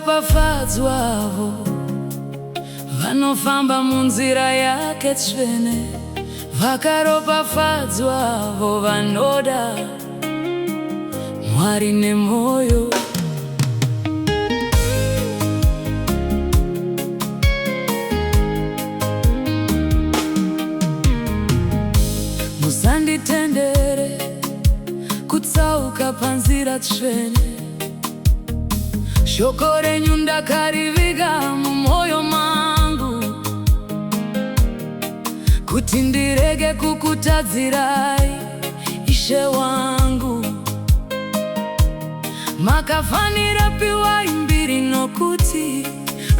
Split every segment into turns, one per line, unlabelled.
vakaropafadzwavo vanofamba munzira yake tsvene, vakaropafadzwavo vanoda Mwari nemwoyo. Musanditendere kutsauka panzira tsvene, shoko renyu ndakariviga mumwoyo mangu, kuti ndirege kukutadzirai, Ishe wangu. Makafanira piwa imbiri nokuti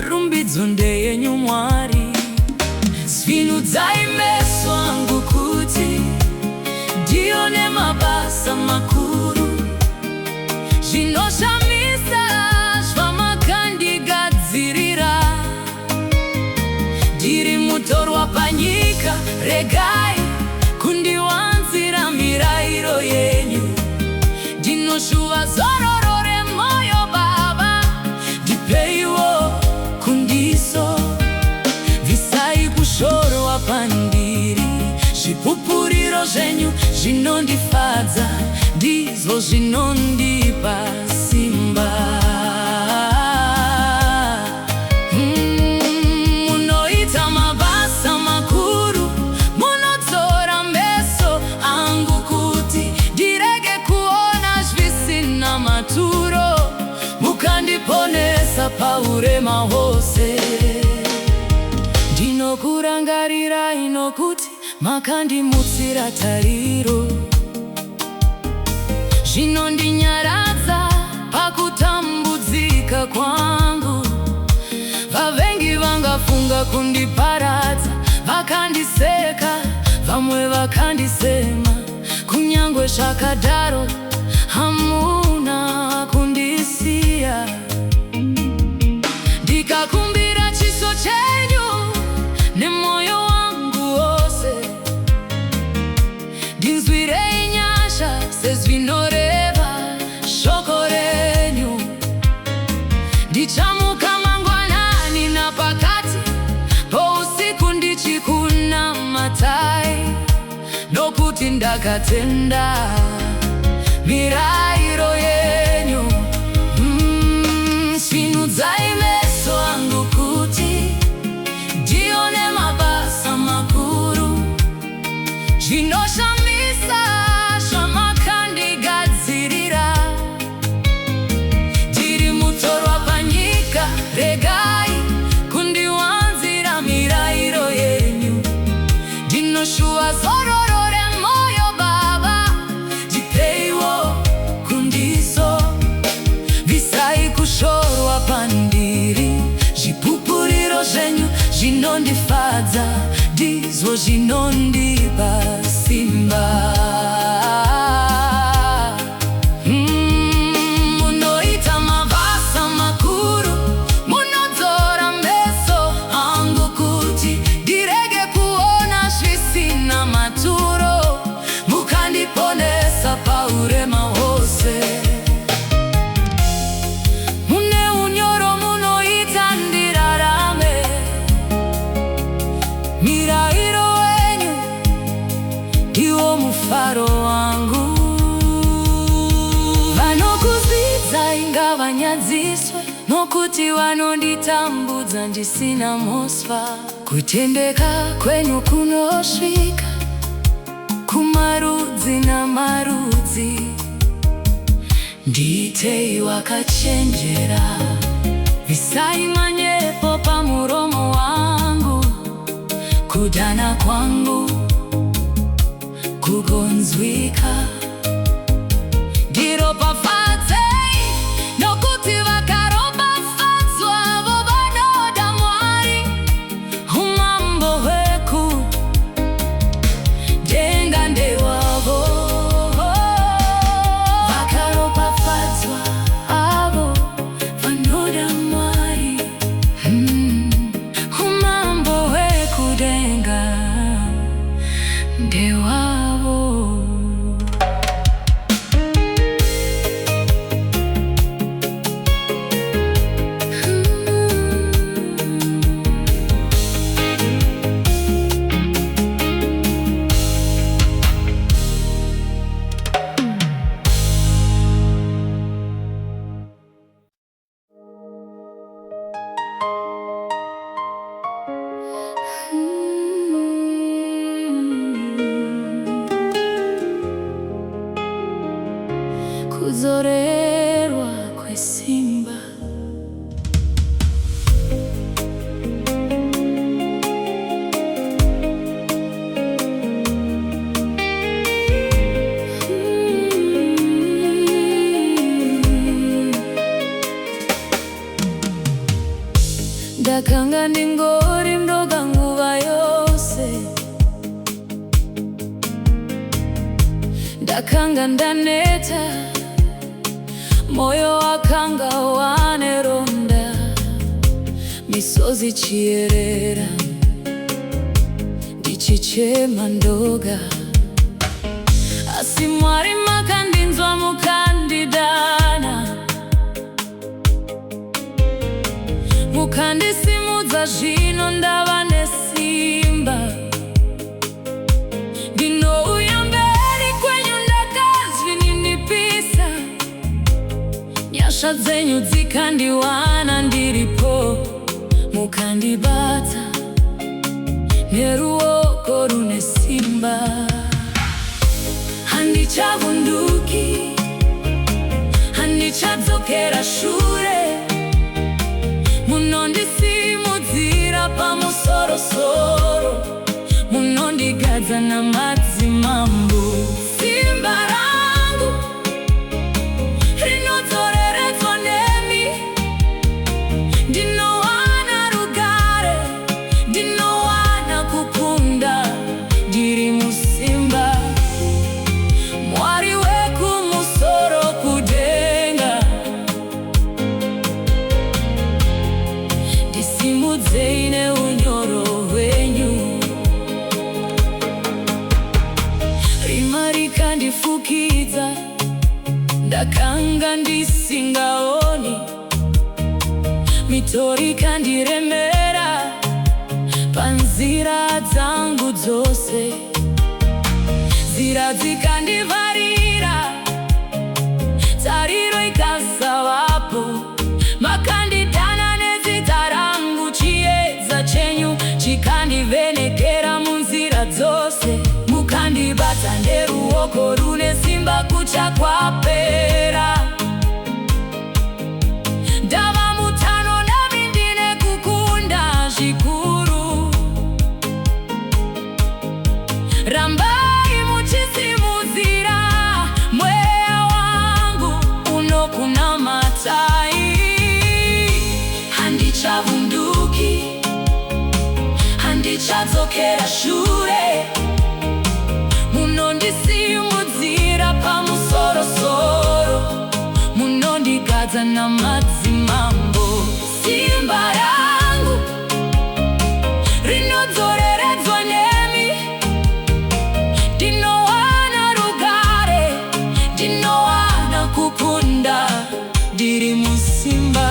rumbidzo ndeyenyu Mwari. Svinudzai meso angu kuti ndione mabasa makuru, zvinoshamisa zvamakandigadzirira. Ndiri mutorwa panyika, regai kundiwanzira mirayiro yenyu. Ndinoshuva zororo remwoyo Baba, ndipeiwo kundiso. Visai kushorwa pandiri, zvipupuriro zvenyu zvinondifadza, ndizvo zvinondipa simba. Munoita mabasa makuru, munodzora meso angu kuti ndirege kuona zvisina maturo, mukandiponesa paurema hwose. Ndinokurangarirai nokuti makandimutsira tariro, zvinondinyaradza pakutambudzika kwangu. Vavengi vangafunga kundiparadza, vakandiseka, vamwe vakandisema. Kunyangwe zvakadaro hamuna kundisiya. Ndikakumbira chiso chenyu nemwoyo wangu wose, ndinzwirei nyasha sezvinoreva shoko renyu. Ndichamuka mangwanani napakati pousiku ndichikunamatai, nokuti ndakatenda mirayiro yenyu. Svinudzai meso angu kuti ndione mabasa makuru, zvinoshamisa zvamakandigadzirira. Ndiri mutorwa panyika, regai kundiwanzira mirayiro yenyu. Ndinoshuva zororo remwoyo Baba, ndipeiwo kundiso. Visai kushorwa pandiri, zvipupuriro zvenyu zvinondifadza, ndizvo zvinondipa simba. Munoita mabasa makuru, munodzora meso angu kuti ndirege kuona zvisina maturo, mukandiponesa paurema hwose. Mune unyoro munoita ndirarame, mirayiro wenyu ndiwo mufaro wangu. Vanokuzidzai ngavanyadziswe, nokuti vanonditambudza ndisina mhosva. Kutendeka kwenyu kunosvika kumarudzi namarudzi. Ndiitei wakachenjera, visai manyepo pamuromo wangu. Kudana kwangu kugonzwika, ndiropafadzei nokuti vakaropafadzwavo vanoda Mwari. Umambo hweku denga ndewavo, vakaropafadzwa avo vanoda Mwari. Umambo hweku denga ndewavo. rinozorerwa kwesimba. Ndakanga ndingori ndoga nguva yose, ndakanga ndaneta, moyo wakanga waneronda, misozi chierera, ndichichema ndoga. Asi Mwari makandinzwa mukandidana, mukandisimudza zvino ndava nesimba. Ndinouya mberi kwenyu ndakazvininipisa, nyasha dzenyu dzikandiwana ndiripo, mukandibata neruoko rune simba. Handichavhunduki, handichadzokera shure, munondisimudzira pamusorosoro, munondigadza namadzimambo. Simba rangu rinodzoreredzwa nemi, ndinowana rugare, ndinowana kukunda ndiri musimba. Mwari wekumusoro kudenga, ndisimudzei neunyoro hwenyu. Rima rikandifukidza, ndakanga ndisingaoni, mito rikandiremera panzira dzangu dzose, nzira dzikandivharira, tariro ikasavapo. Makandidana nezita rangu, chiedza chenyu chikandivhenekera munzira dzose, mukandibata neruoko rune simba kucha kwapera. Ndava mutano nami ndine kukunda zvikuru, rambai muchisimudzira mweya wangu unokunamatai. Handichavhunduki, handichadzokera shure, munondisimudzira pamusorosoro, munondigadza namadzimambo. Simba rangu rinodzoreredzwa nemi, ndinowana rugare, ndinowana kukunda ndiri musimba.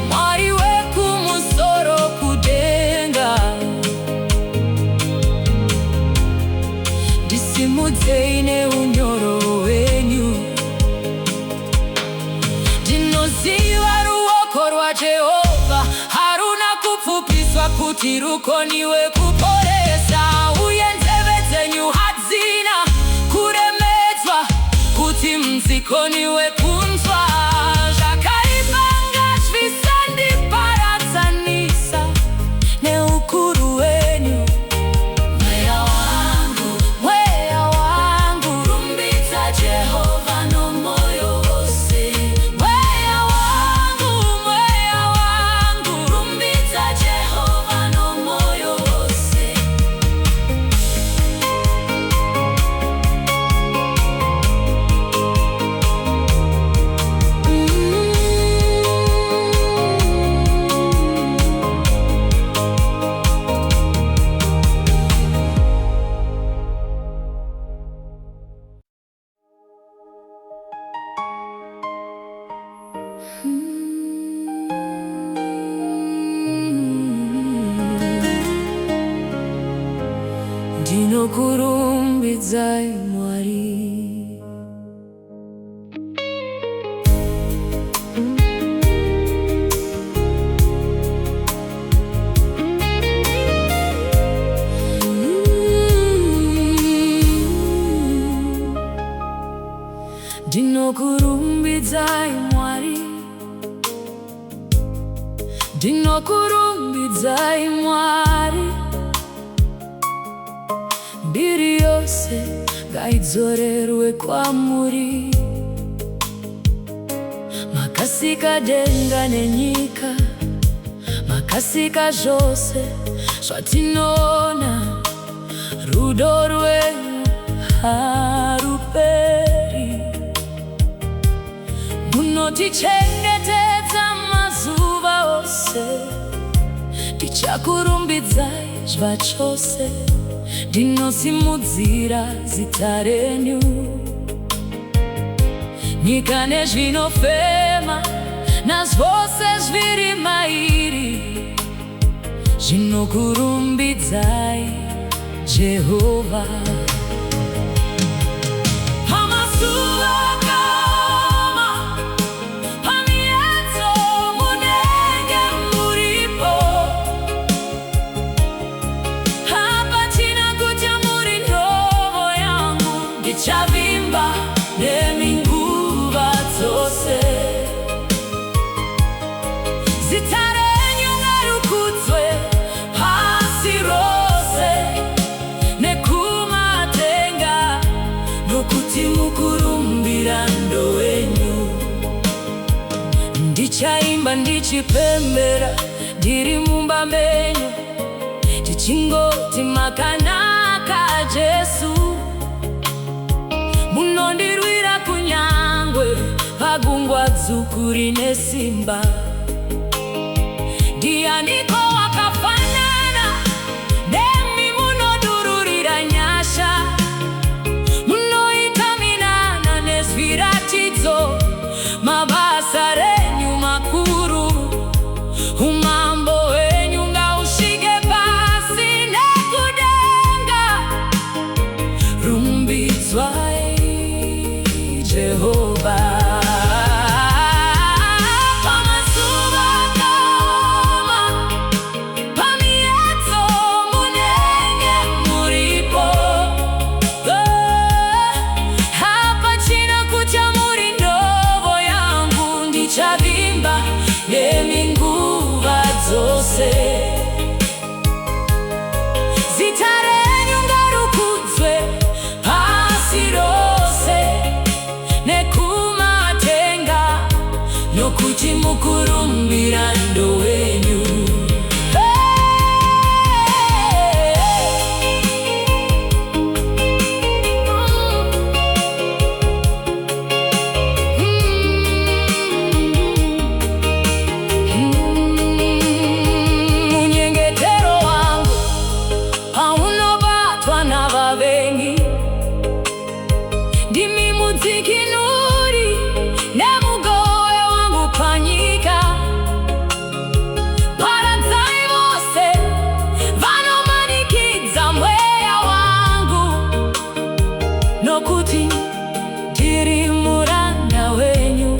Mwari wekumusoro kudenga, ndisimudzei neunyoro hwenyu. Ndinoziva ruoko rwaJehovha haruna kupfupiswa, kuti rukoniwe kuporesa, uye nzeve dzenyu hadzina kuremedzwa, kuti muzikoniwe kunzwa. Zvakaipa ngazvisandiparadzanisa neukuru hwenyu. Mweya wangu rumbidza Jehovha nomoyo wose. Mweya wangu rumbidza Jehovha nomoyo wose. Ndinokurumbidzai Mwari. Did ndinokurumbidza Mwari. Mbiri yose ngaidzorerwe kwamuri. Makasika denga nenyika, makasika zvose zvatinoona, rudo rwenyu haruperi. Munotichengetedza mazuva ose, ndichakurumbidzai zvachose, ndinosimudzira zita renyu. Nyika nezvinofema nazvose zviri mairi zvinokurumbidzai Jehovha. Pamazuva akaoma, pamiedzo munenge muripo. Hapachina kuti muri ndovo yangu, ndichavimba neminguva dzose. Zita renyu ngarukudzwe pasi rose nekumatenga, nokuti mukurumbira ndowenyu. Ndichaimba ndichipembera ndiri mumba menyu, ndichingoti makanaka Jesu. Munondirwira kunyangwe pagungwa dzvuku rine simba. Ndianiko wakafanana nemi? Munodururira nyasha, munoita minana nezviratidzo. Mabasa renyu makuru, umambo hwenyu ngausvike pasi nekudenga. Rumbidzwai Jehovha. Pamazuva akaoma, pamiedzo munenge muripo. Hapachina kuti muri ndovo yangu, ndichavimba neminguva dzose. Zita renyu ngarukudzwe pasi rose nekumatenga, nokuti mukurumbira ndowenyu. Munyengetero wangu haunobatwa navavengi, ndimi mudzikinuri nemugowe wangu panyika. Paradzai vose vanomanikidza mweya wangu, nokuti ndiri muranda wenyu.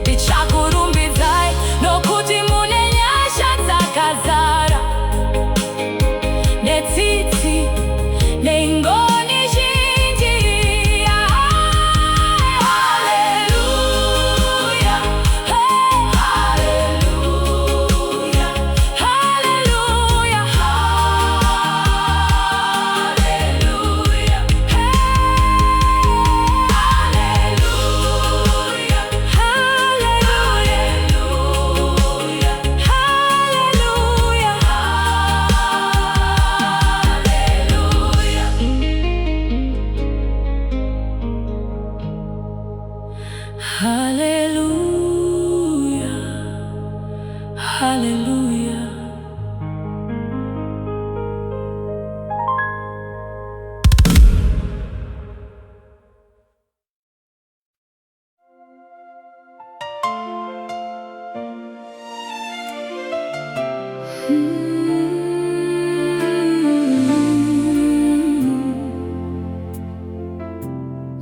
Ndichakurumbidzai nokuti mune nyasha dzakazara, netsitsi neingoni zhinji. Haleluya, haleluya, haleluya, haleluya, haleluya, haleluya, haleluya.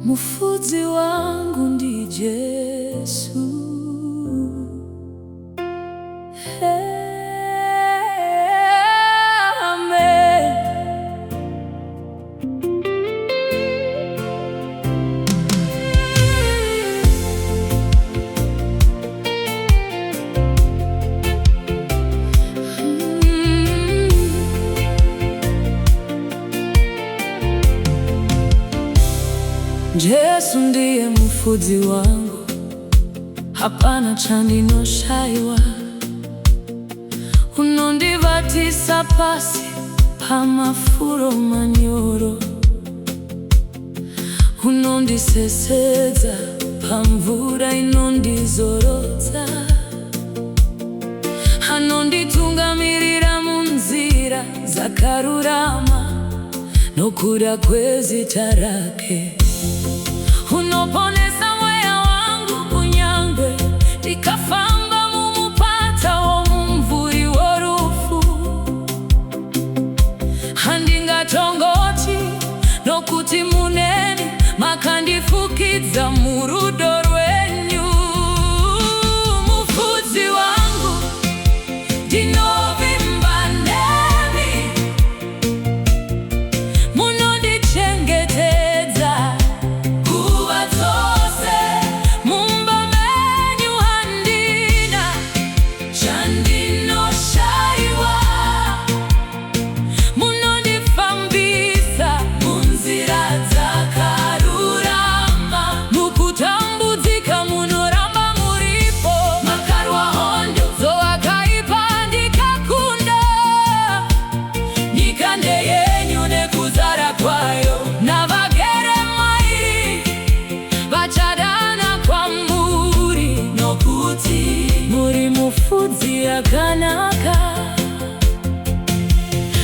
Mufudzi wangu ndi Jesu. Amen. Yesu ndiye mfuzi wangu, hapana chandinoshaiwa. Unondivatisa pasi pamafuro manyoro, unondisesedza pamvura inondizorotsa, anonditungamirira munzira dzakarurama nokuda kwezita rake. Unoponesa mweya wangu kunyangwe ndikafamba mumupata womumvuri worufu, handingatongoti nokuti muneni makandifukidza murudo rwenyu. Mufudzi wangu ndinovimba nemi, munondichengetedza nguva dzose. Mumba menyu handina chandinoshaiwa, munondifambisa munzira dzakarurama. Mukutambudzika munoramba muripo, makarwa hondo dzowakaipa ndikakunda. Nyika ndeyenyu nekuzara kwayo, navagere mairi vachadana kwamuri, nokuti muri mufudzi yakanaka.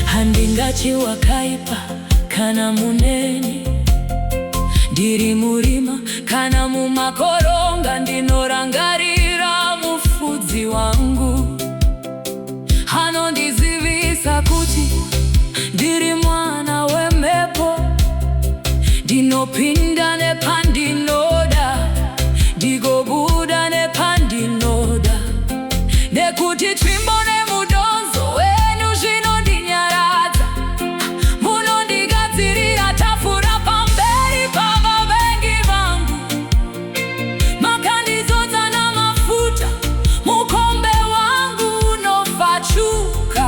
Handingachi wakaipa kana muneni, ndiri murima kana mumakoronga, ndinorangarira mufudzi wangu. Anondizivisa kuti ndiri mwana wemhepo, ndinopinda nepandinoda, ndigobuda nepandinoda, nekuti tsvimbo nemudonzo wenyu zvinondinyaradza. Munondigadzirira tafura pamberi pavavengi vangu, makandizodza namafuta, mukombe wangu unofashuka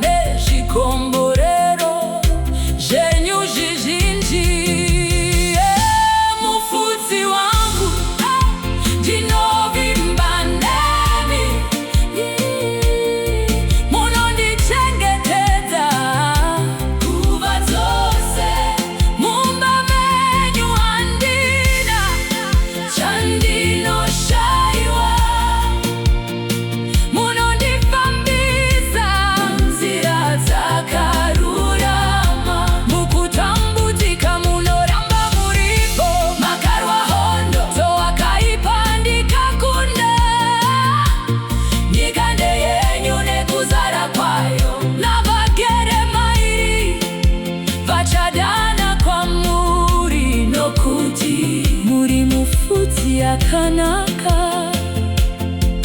nezvikomborero zvenyu zvizhinji. Mufudzi wangu ndinovimba nemi, munondichengetedza nguva dzose. Mumba menyu handina chandinoshaiwa, munondifambisa munzira dzakarurama. Mukutambudzika munoramba muripo, makarwa hondo dzowakaipa ndikakunda. Nyika ndeyenyu nekuzara kwayo, navagere mairi vachadana kwamuri, nokuti muri mufudzi yakanaka.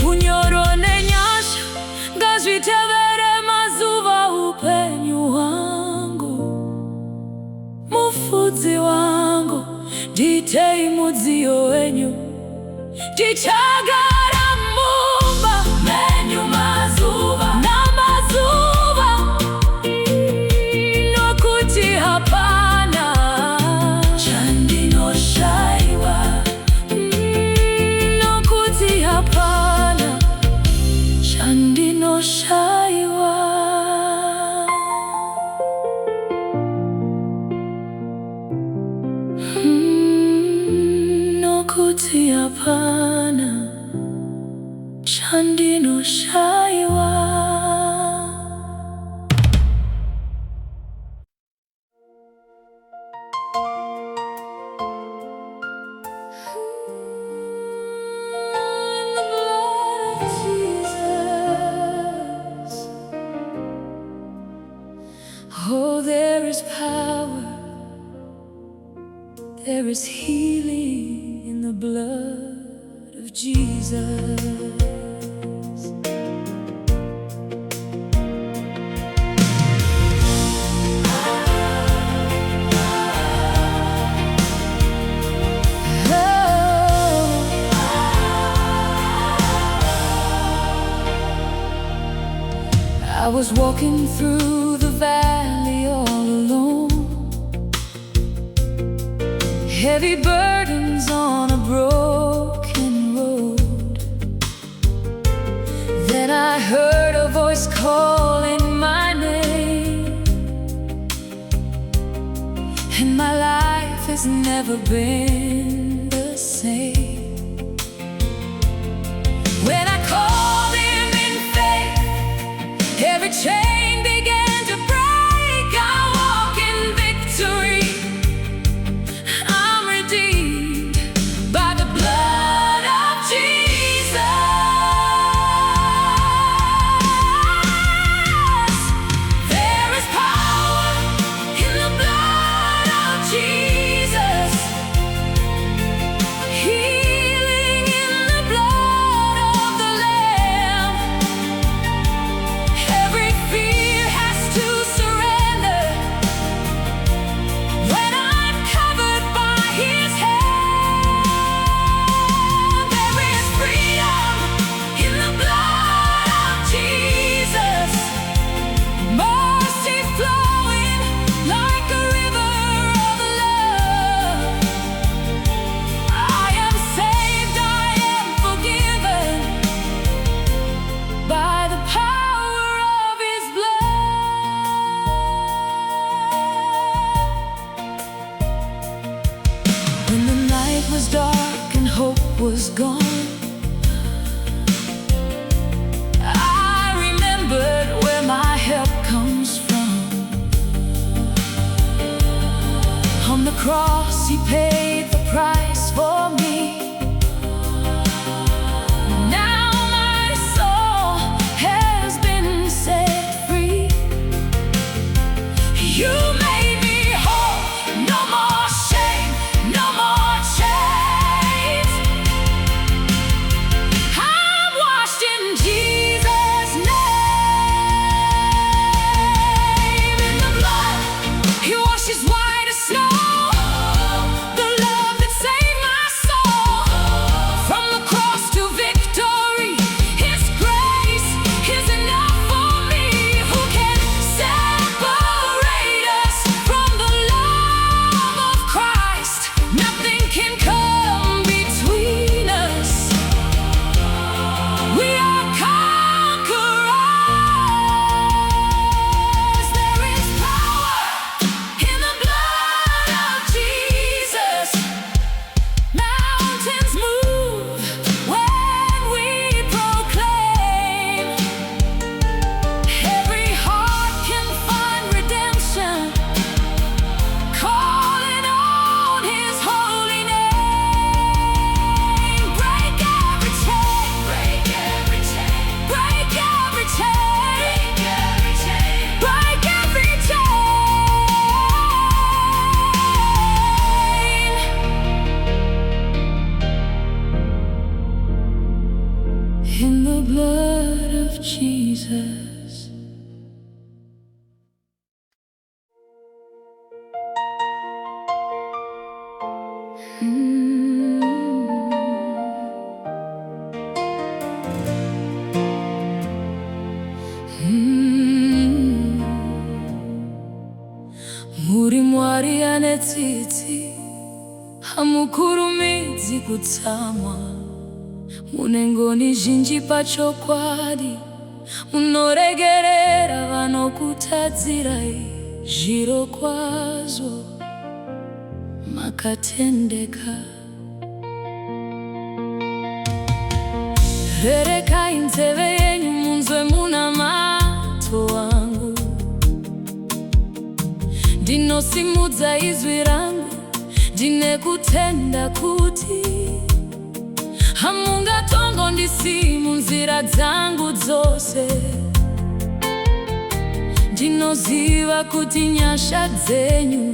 Unyoro nenyasha ngazvitevere mazuva upenyu hwangu. Mufudzi wangu nditei mudziyo wenyu, ndichagara mumba menyu mazuva namazuva, nokuti hapana chandinoshaiwa, nokuti hapana chandinoshaiwa. Nokuti hapana chandinoshaiwa. The blood of Jesus. Oh, there is power, there is healing in the blood of Jesus. I was walking through the valley all alone. heavy burdens on a broken road. Then I heard a voice calling my name, and my life has never been the same. When I called him in faith, every chain began to break. I walk in victory. I'm redeemed by the blood of Jesus. There is power in the blood of Jesus, healing in the blood of the Lamb. Every fear has to surrender when I'm covered by His hand. There is freedom in the blood of Jesus, mercy flowing like a river of love. I am saved, I am forgiven by the power of His blood. When the night was dark and hope was gone, I remembered where my help comes from. On the cross He paid the price for me. Now my soul has been set free. You made me whole, no more shame, no more chains. I'm washed in Jesus' name. In the blood, He washes white as snow. The love that saved my soul. From the cross to victory, His grace is enough for me. Who can separate us from the love of Christ? Nothing can come between us. We are conquerors. There is power in the blood of Jesus. Mountains move when we proclaim. Every heart can find redemption, calling on His holy name. Break every chain, break every chain, break every chain, break every chain. In the blood of Jesus. Muri mwari anetsitsi, hamukurumidzi kutsamwa. Munengoni zhinji pachokwadi, munoregerera vanokutadzirai. Zviro kwazvo makatendeka. Rerekai nzeve yenyu munzwe munamato wangu. Ndinosimudza izwi rangu, ndine kutenda kuti hamungatongondisiyi munzira dzangu dzose. Ndinoziva kuti nyasha dzenyu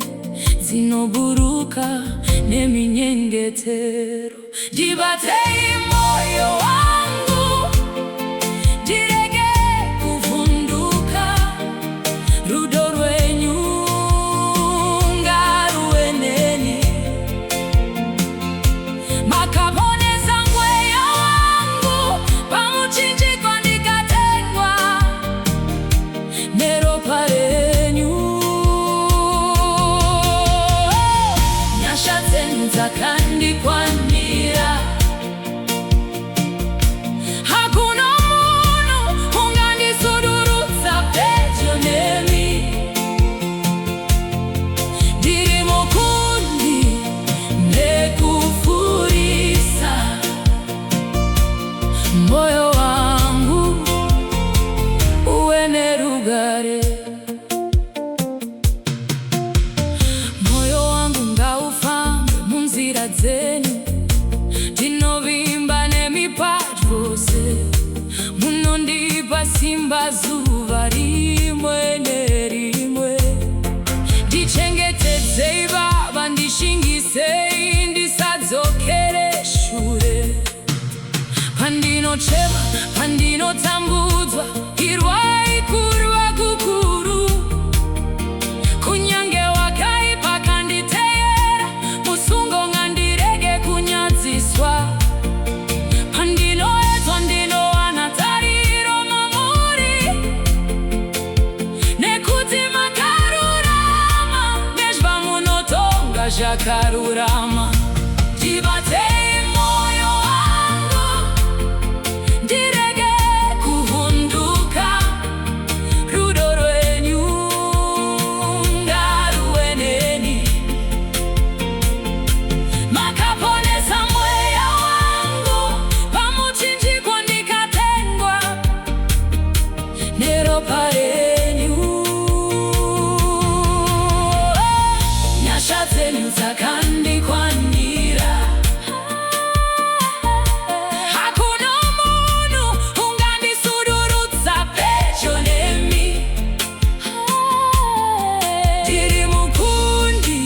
dzinoburuka neminyengetero. Ndibatei moyo wangu, ndirege kuvhunduka. Rudo rwenyu ngaruve neni. Makaponesa mweya wangu pamuchinjikwa ndikatengwa neropa renyu. Nyasha dzenyu moyo wangu uwene rugare. Moyo wangu ngaufambe munzira dzenyu, ndinovimba nemipaji vose, munondipa simba zuva rimwe nerimwe. Ndichengetedzei Baba, ndishingisei ndisadzokere shure. Pandinochema, pandinotambudzwa, irwai kurwa kukuru. Kunyange wakaipa kanditeera, musungo ngandirege kunyadziswa. Pandinoedzwa ndinowana tariro mamuri, nekuti makarurama, nezvamunotonga zvakarurama. Ndibatei moyo wangu, ndirege kuvhunduka, rudo rwenyu ngaruwe neni. Makaponesa mweya wangu, pamuchinjikwa ndikatengwa neropa renyu. Nyasha dzenyu dzakandikwanira, hakuna munhu ungandisudurutsa pedyo nemi. Ndiri mukundi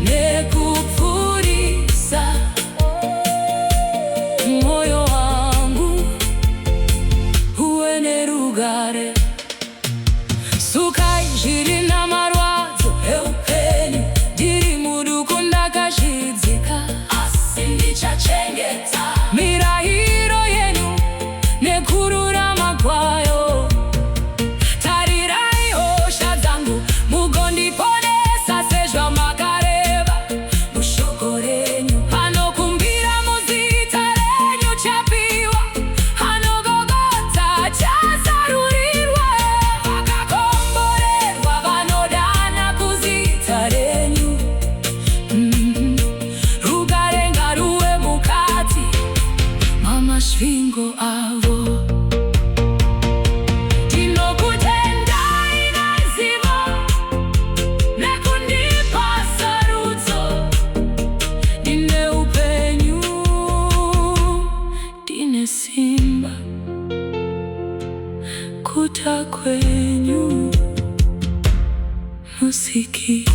nekupfurisa, moyo wangu uwene rugare. Sukai zviri namarwadzo eupenyu, ndiri muduku ndakazvidzika, asi ndichachengeta mirayiro yenyu nekururama kwayo. Tarirai hosha dzangu mugondiponesa, sezvamakareva mushoko renyu. Anokumbira muzita renyu chapiwa, anogogodza chazarurirwa. Vakakomborerwa vanodana kuzita renyu. Rugare ngaruwe mukati mamasvingo avo. Ndinokutendai nezivo, nekundipa sarudzo. Ndine upenyu, ndine simba, kuta kwenyu musiki.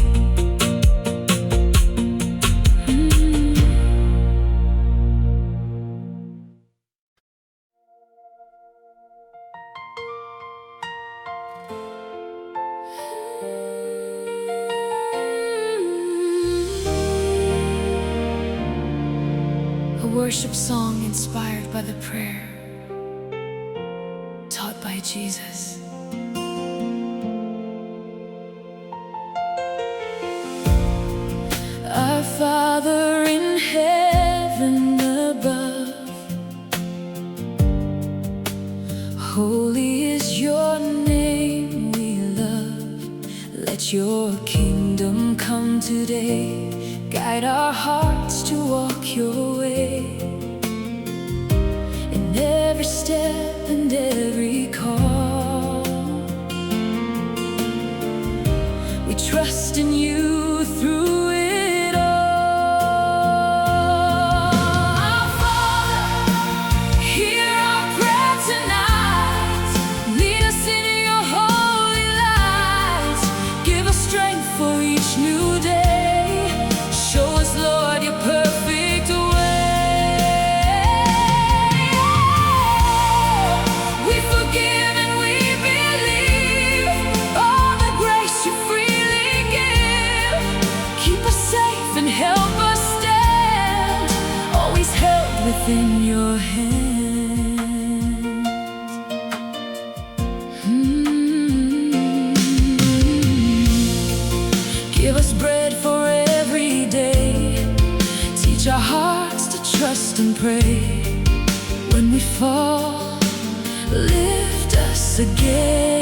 A worship song inspired by the prayer taught by Jesus. Our Father in heaven above, holy is your name we love. Let your kingdom come today, guide our hearts to walk your way. In every step and every call, we trust in you through it all. Our Father, hear our prayer tonight. Lead us in your holy light. Give us strength for each new day. Show us, Lord, your perfect way. We forgive and we believe all the grace you freely give. Keep us safe and help us stand, always held within your hands. Give us bread for every day. Teach our hearts to trust and pray. When we fall, lift us again.